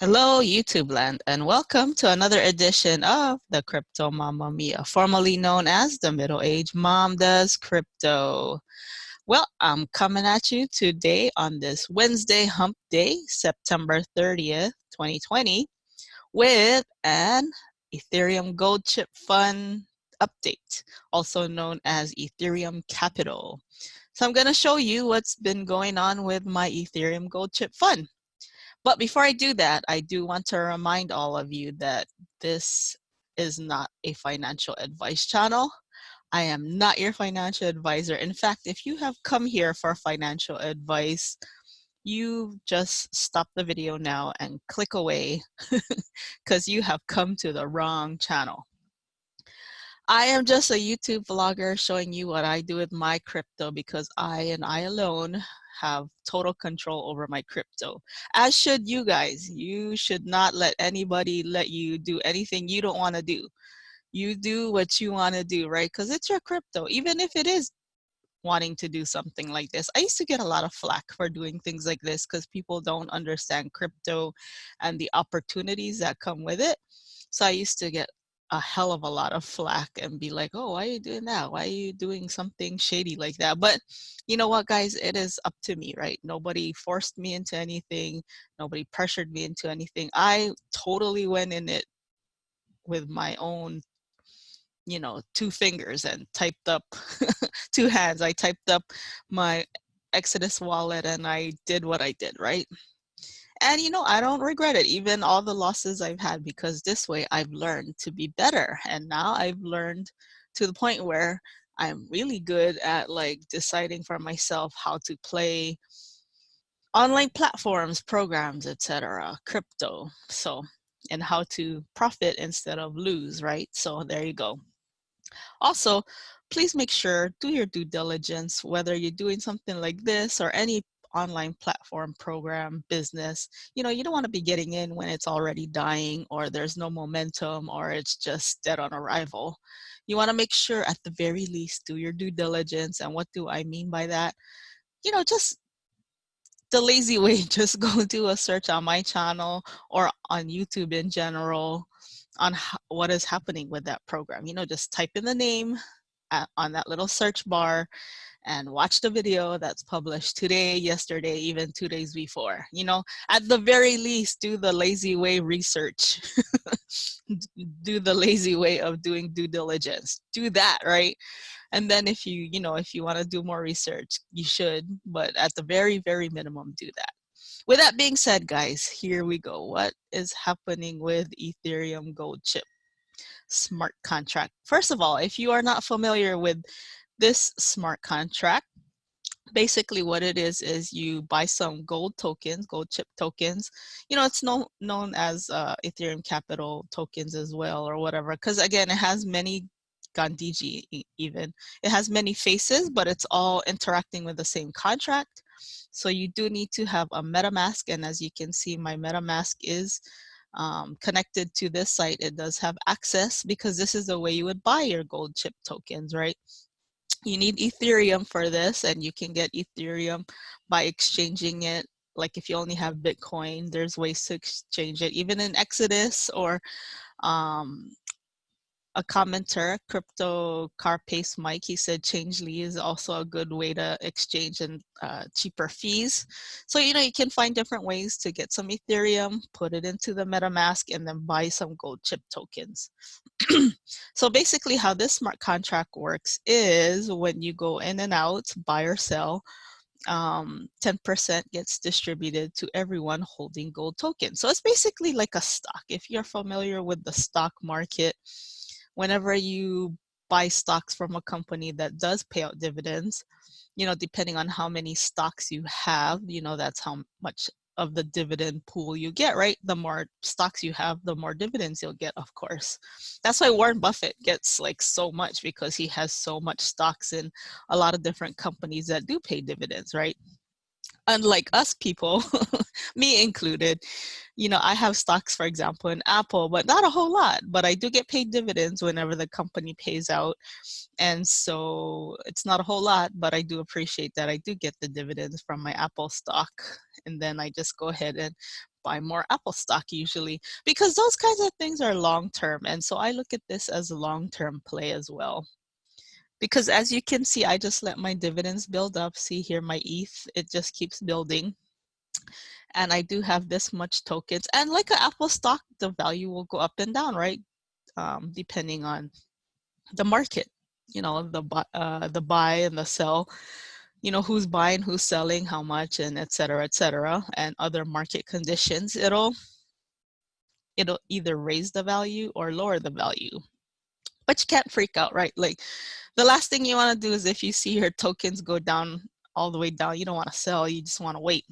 Hello, YouTube land, and welcome to another edition of the Crypto Mamma Mia, formerly known as the Middle-Aged Mom Does Crypto. Well, I'm coming at you today on this Wednesday hump day, September 30th, 2020, with an Ethereum Gold Chip Fund update, also known as Ethereum Capital. So I'm going to show you what's been going on with my Ethereum Gold Chip Fund. But before I do that, I do want to remind all of you that this is not a financial advice channel. I am not your financial advisor. In fact, if you have come here for financial advice, you just stop the video now and click away because you have come to the wrong channel. I am just a YouTube vlogger showing you what I do with my crypto because I and I alone have total control over my crypto. As should you guys. You should not let anybody let you do anything you don't want to do. You do what you want to do, right? Because it's your crypto, even if it is wanting to do something like this. I used to get a lot of flack for doing things like this because people don't understand crypto and the opportunities that come with it. So I used to get a hell of a lot of flack and be like, oh, why are you doing that? Why are you doing something shady like that? But you know what, guys, it is up to me, right? Nobody forced me into anything. Nobody pressured me into anything. I totally went in it with my own, you know, 2 fingers and typed up 2 hands. I typed up my Exodus wallet and I did what I did, right? And you know, I don't regret it, even all the losses I've had, because this way I've learned to be better. And now I've learned to the point where I'm really good at like deciding for myself how to play online platforms, programs, etc., crypto. So, and how to profit instead of lose, right? So there you go. Also, please make sure, do your due diligence, whether you're doing something like this or any online platform, program, business. You know, you don't want to be getting in when it's already dying or there's no momentum or it's just dead on arrival. You want to make sure at the very least, do your due diligence. And what do I mean by that? You know, just the lazy way, just go do a search on my channel or on YouTube in general on what is happening with that program. You know, just type in the name on that little search bar and watch the video that's published today, yesterday, even 2 days before. You know, at the very least, do the lazy way research. Do the lazy way of doing due diligence. Do that, right? And then if you know, if you want to do more research, you should, but at the very, very minimum, do that. With that being said, guys, here we go. What is happening with Ethereum Gold Chip smart contract? First of all, if you are not familiar with this smart contract, basically what it is you buy some gold tokens, gold chip tokens. You know, it's known as Ethereum Capital tokens as well, or whatever, because again, it has many Gandhiji even. It has many faces, but it's all interacting with the same contract. So you do need to have a MetaMask, and as you can see, my MetaMask is connected to this site. It does have access because this is the way you would buy your gold chip tokens, right? You need Ethereum for this, and you can get Ethereum by exchanging it. Like if you only have Bitcoin, there's ways to exchange it, even in Exodus or a commenter, Crypto Carpace Mike, he said Changely is also a good way to exchange and cheaper fees. So, you know, you can find different ways to get some Ethereum, put it into the MetaMask, and then buy some gold chip tokens. So basically how this smart contract works is when you go in and out, buy or sell, 10% gets distributed to everyone holding gold tokens. So it's basically like a stock. If you're familiar with the stock market, whenever you buy stocks from a company that does pay out dividends, you know, depending on how many stocks you have, you know, that's how much of the dividend pool you get, right? The more stocks you have, the more dividends you'll get, of course. That's why Warren Buffett gets like so much, because he has so much stocks in a lot of different companies that do pay dividends, right? Unlike us people, me included, you know, I have stocks, for example, in Apple, but not a whole lot, but I do get paid dividends whenever the company pays out. And so it's not a whole lot, but I do appreciate that I do get the dividends from my Apple stock. And then I just go ahead and buy more Apple stock usually, because those kinds of things are long-term. And so I look at this as a long-term play as well. Because as you can see, I just let my dividends build up. See here, my ETH, it just keeps building. And I do have this much tokens. And like an Apple stock, the value will go up and down, right? Depending on the market, you know, the buy and the sell, you know, who's buying, who's selling, how much, and et cetera, and other market conditions. It'll either raise the value or lower the value. But you can't freak out, right? Like, the last thing you want to do is if you see your tokens go down all the way down, you don't want to sell, you just want to wait.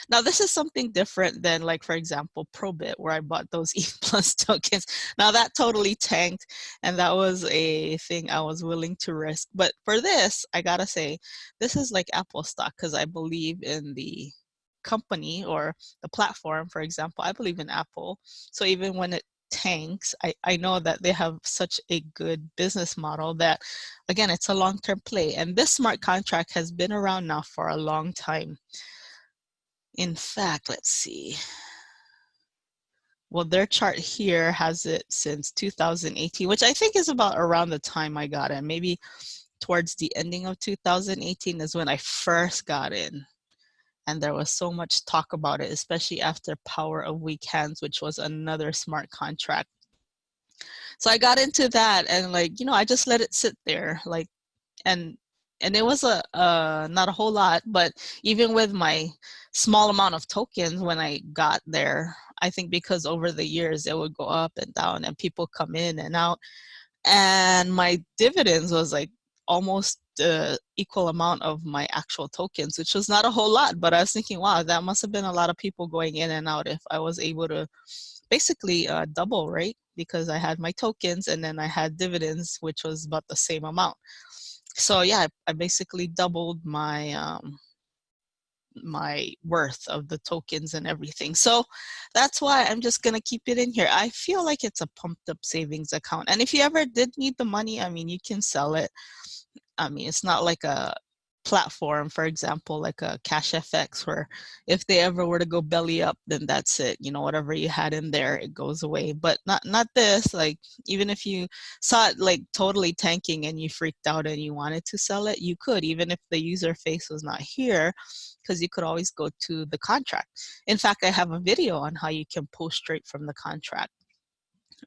Now, this is something different than, like, for example, Probit, where I bought those E plus tokens. Now, that totally tanked, and that was a thing I was willing to risk. But for this, I gotta say, this is like Apple stock, because I believe in the company or the platform. For example, I believe in Apple. So even when it tanks, I know that they have such a good business model that, again, it's a long-term play. And this smart contract has been around now for a long time. In fact, let's see. Well, their chart here has it since 2018, which I think is about around the time I got in. Maybe towards the ending of 2018 is when I first got in. And there was so much talk about it, especially after Power of Weak Hands, which was another smart contract. So I got into that, and, like, you know, I just let it sit there, like, and it was not a whole lot, but even with my small amount of tokens when I got there, I think because over the years it would go up and down and people come in and out, and my dividends was like almost the equal amount of my actual tokens, which was not a whole lot. But I was thinking, wow, that must have been a lot of people going in and out if I was able to basically double, right? Because I had my tokens and then I had dividends, which was about the same amount. So yeah, I basically doubled my my worth of the tokens and everything. So that's why I'm just gonna keep it in here. I feel like it's a pumped up savings account. And if you ever did need the money, I mean, you can sell it. I mean, it's not like a platform, for example, like a Cash FX, where if they ever were to go belly up, then that's it. You know, whatever you had in there, it goes away. But not this. Like, even if you saw it like totally tanking and you freaked out and you wanted to sell it, you could, even if the user face was not here, because you could always go to the contract. In fact, I have a video on how you can pull straight from the contract,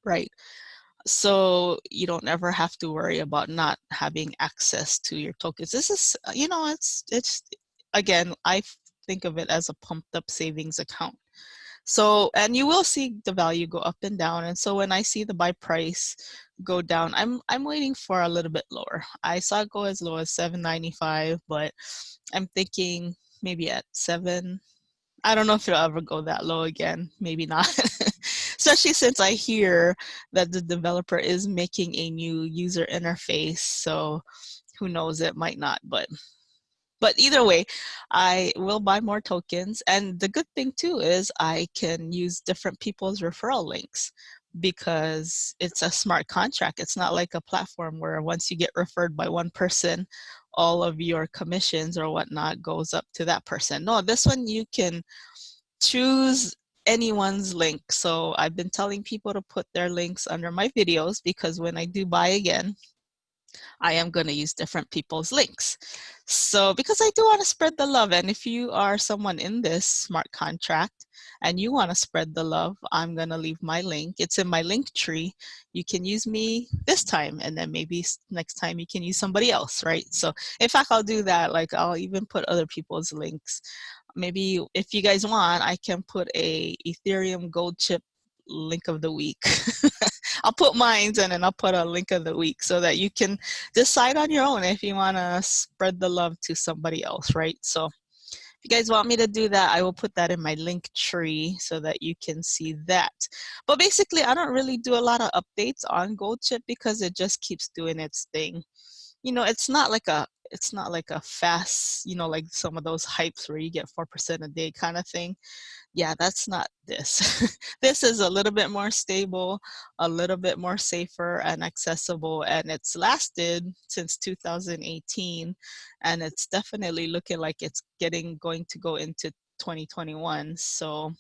right? So you don't ever have to worry about not having access to your tokens. This is, you know, it's again, I think of it as a pumped up savings account. So, and you will see the value go up and down. And so when I see the buy price go down, I'm waiting for a little bit lower. I saw it go as low as $7.95, but I'm thinking maybe at 7. I don't know if it'll ever go that low again. Maybe not. Especially since I hear that the developer is making a new user interface. So who knows, it might not. But either way, I will buy more tokens. And the good thing too is I can use different people's referral links, because it's a smart contract. It's not like a platform where once you get referred by one person, all of your commissions or whatnot goes up to that person. No, this one you can choose anyone's link. So I've been telling people to put their links under my videos, because when I do buy again, I am going to use different people's links. So because I do want to spread the love, and if you are someone in this smart contract and you want to spread the love, I'm going to leave my link. It's in my link tree. You can use me this time, and then maybe next time you can use somebody else, right? So in fact, I'll do that. Like, I'll even put other people's links. Maybe if you guys want, I can put a Ethereum Gold Chip link of the week. I'll put mine, and then I'll put a link of the week so that you can decide on your own if you want to spread the love to somebody else, right? So if you guys want me to do that, I will put that in my link tree so that you can see that. But basically, I don't really do a lot of updates on Gold Chip because it just keeps doing its thing. You know, it's not like a fast, you know, like some of those hypes where you get 4% a day kind of thing. Yeah, that's not this. This is a little bit more stable, a little bit more safer and accessible, and it's lasted since 2018, and it's definitely looking like it's going to go into 2021. So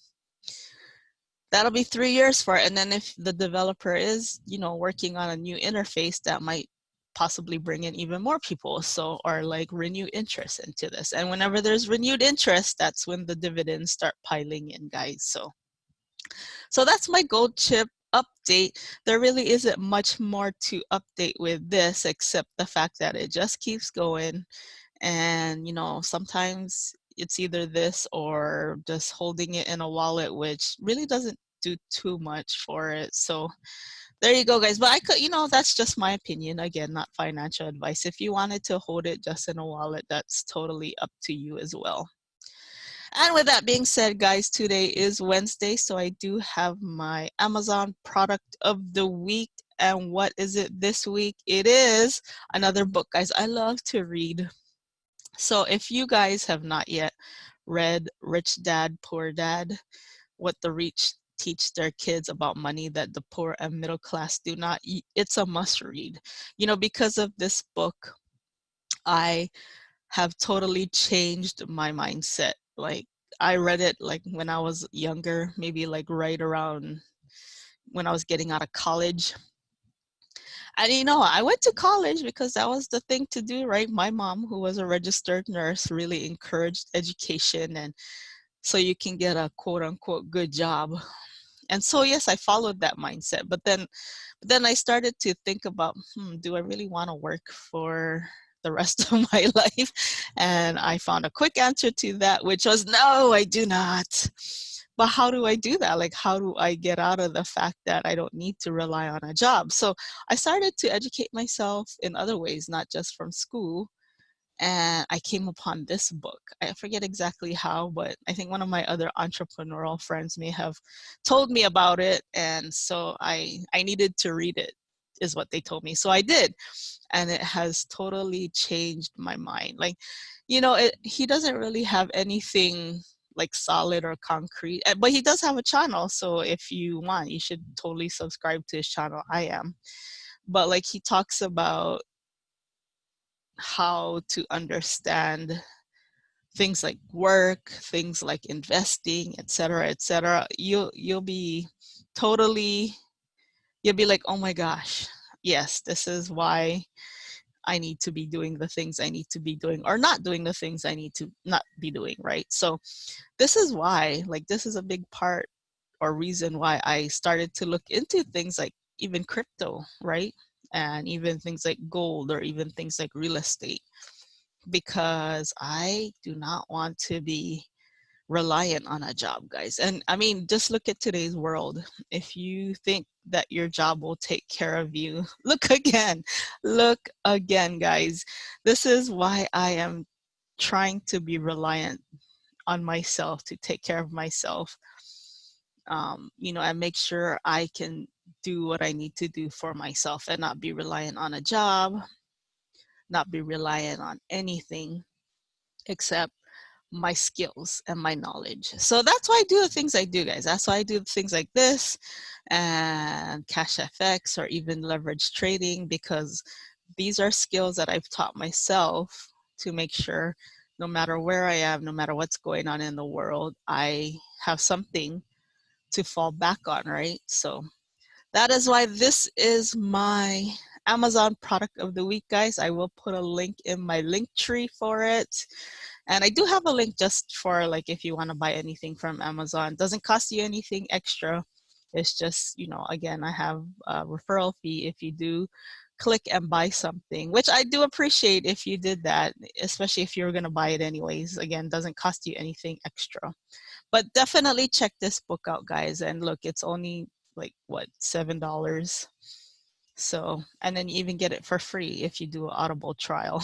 that'll be 3 years for it. And then if the developer is, you know, working on a new interface, that might possibly bring in even more people. So, or like renewed interest into this. And whenever there's renewed interest, that's when the dividends start piling in, guys. So that's my gold chip update. There really isn't much more to update with this, except the fact that it just keeps going. And, you know, sometimes it's either this or just holding it in a wallet, which really doesn't do too much for it. So there you go, guys. But I could, you know, that's just my opinion. Again, not financial advice. If you wanted to hold it just in a wallet, that's totally up to you as well. And with that being said, guys, today is Wednesday, so I do have my Amazon product of the week. And what is it this week? It is another book, guys. I love to read. So if you guys have not yet read Rich Dad, Poor Dad, what the rich teach their kids about money that the poor and middle class do not, it's a must read. You know, because of this book, I have totally changed my mindset. Like, I read it like when I was younger, maybe like right around when I was getting out of college. And you know, I went to college because that was the thing to do, right? My mom, who was a registered nurse, really encouraged education, and so you can get a quote unquote good job. And so yes, I followed that mindset. But then I started to think about, do I really want to work for the rest of my life? And I found a quick answer to that, which was no, I do not. But how do I do that? Like, how do I get out of the fact that I don't need to rely on a job? So I started to educate myself in other ways, not just from school. And I came upon this book. I forget exactly how, but I think one of my other entrepreneurial friends may have told me about it. And so I needed to read it, is what they told me. So I did. And it has totally changed my mind. Like, you know, he doesn't really have anything like solid or concrete, but he does have a channel. So if you want, you should totally subscribe to his channel. I am. But like, he talks about how to understand things like work, things like investing, etc., etc. You'll be totally, you'll be like, oh my gosh, yes, this is why I need to be doing the things I need to be doing, or not doing the things I need to not be doing, right? So this is why, like, this is a big part or reason why I started to look into things like even crypto, right? And even things like gold, or even things like real estate, because I do not want to be reliant on a job, guys. And I mean, just look at today's world. If you think that your job will take care of you, look again, guys. This is why I am trying to be reliant on myself, to take care of myself, you know, and make sure I can do what I need to do for myself and not be reliant on a job, not be reliant on anything except my skills and my knowledge. So that's why I do the things I do, guys. That's why I do things like this and cash FX, or even leverage trading, because these are skills that I've taught myself to make sure no matter where I am, no matter what's going on in the world, I have something to fall back on, right? So that is why this is my Amazon product of the week, guys. I will put a link in my link tree for it. And I do have a link just for, like, if you want to buy anything from Amazon. It doesn't cost you anything extra. It's just, you know, again, I have a referral fee if you do click and buy something, which I do appreciate if you did that, especially if you're going to buy it anyways. Again, doesn't cost you anything extra. But definitely check this book out, guys. And look, it's only like, what, $7? So, and then you even get it for free if you do an Audible trial.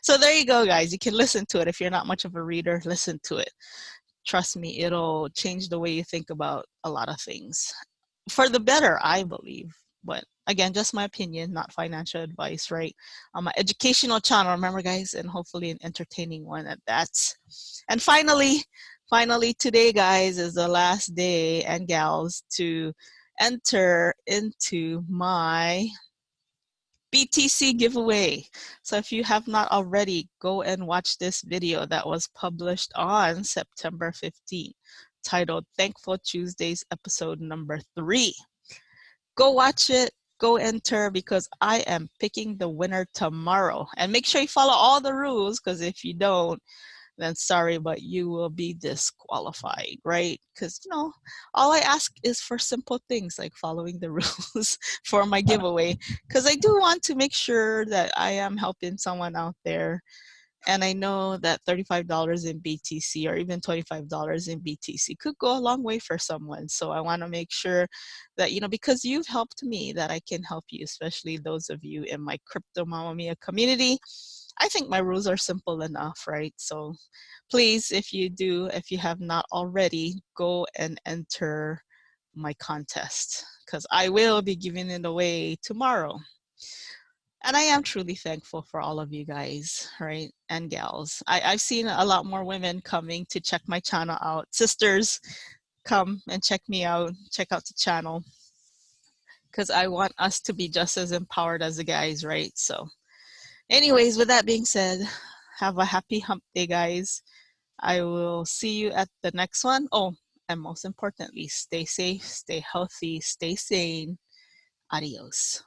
So there you go, guys. You can listen to it. If you're not much of a reader, listen to it. Trust me, it'll change the way you think about a lot of things. For the better, I believe. But again, just my opinion, not financial advice, right? I'm an educational channel, remember, guys, and hopefully an entertaining one at that. And finally, today, guys, is the last day, and gals, to enter into my BTC giveaway. So if you have not already, go and watch this video that was published on September 15th, titled Thankful Tuesdays, episode number 3. Go watch it, go enter, because I am picking the winner tomorrow. And make sure you follow all the rules, because if you don't, then sorry, but you will be disqualified, right? Because, you know, all I ask is for simple things like following the rules for my giveaway, because I do want to make sure that I am helping someone out there. And I know that $35 in BTC or even $25 in BTC could go a long way for someone. So I want to make sure that, you know, because you've helped me, that I can help you, especially those of you in my Crypto Mamma Mia community. I think my rules are simple enough, right? So please, if you have not already, go and enter my contest, because I will be giving it away tomorrow. And I am truly thankful for all of you guys, right, and gals. I've seen a lot more women coming to check my channel out. Sisters, come and check me out, check out the channel, because I want us to be just as empowered as the guys, right? So anyways, with that being said, have a happy hump day, guys. I will see you at the next one. Oh, and most importantly, stay safe, stay healthy, stay sane. Adios.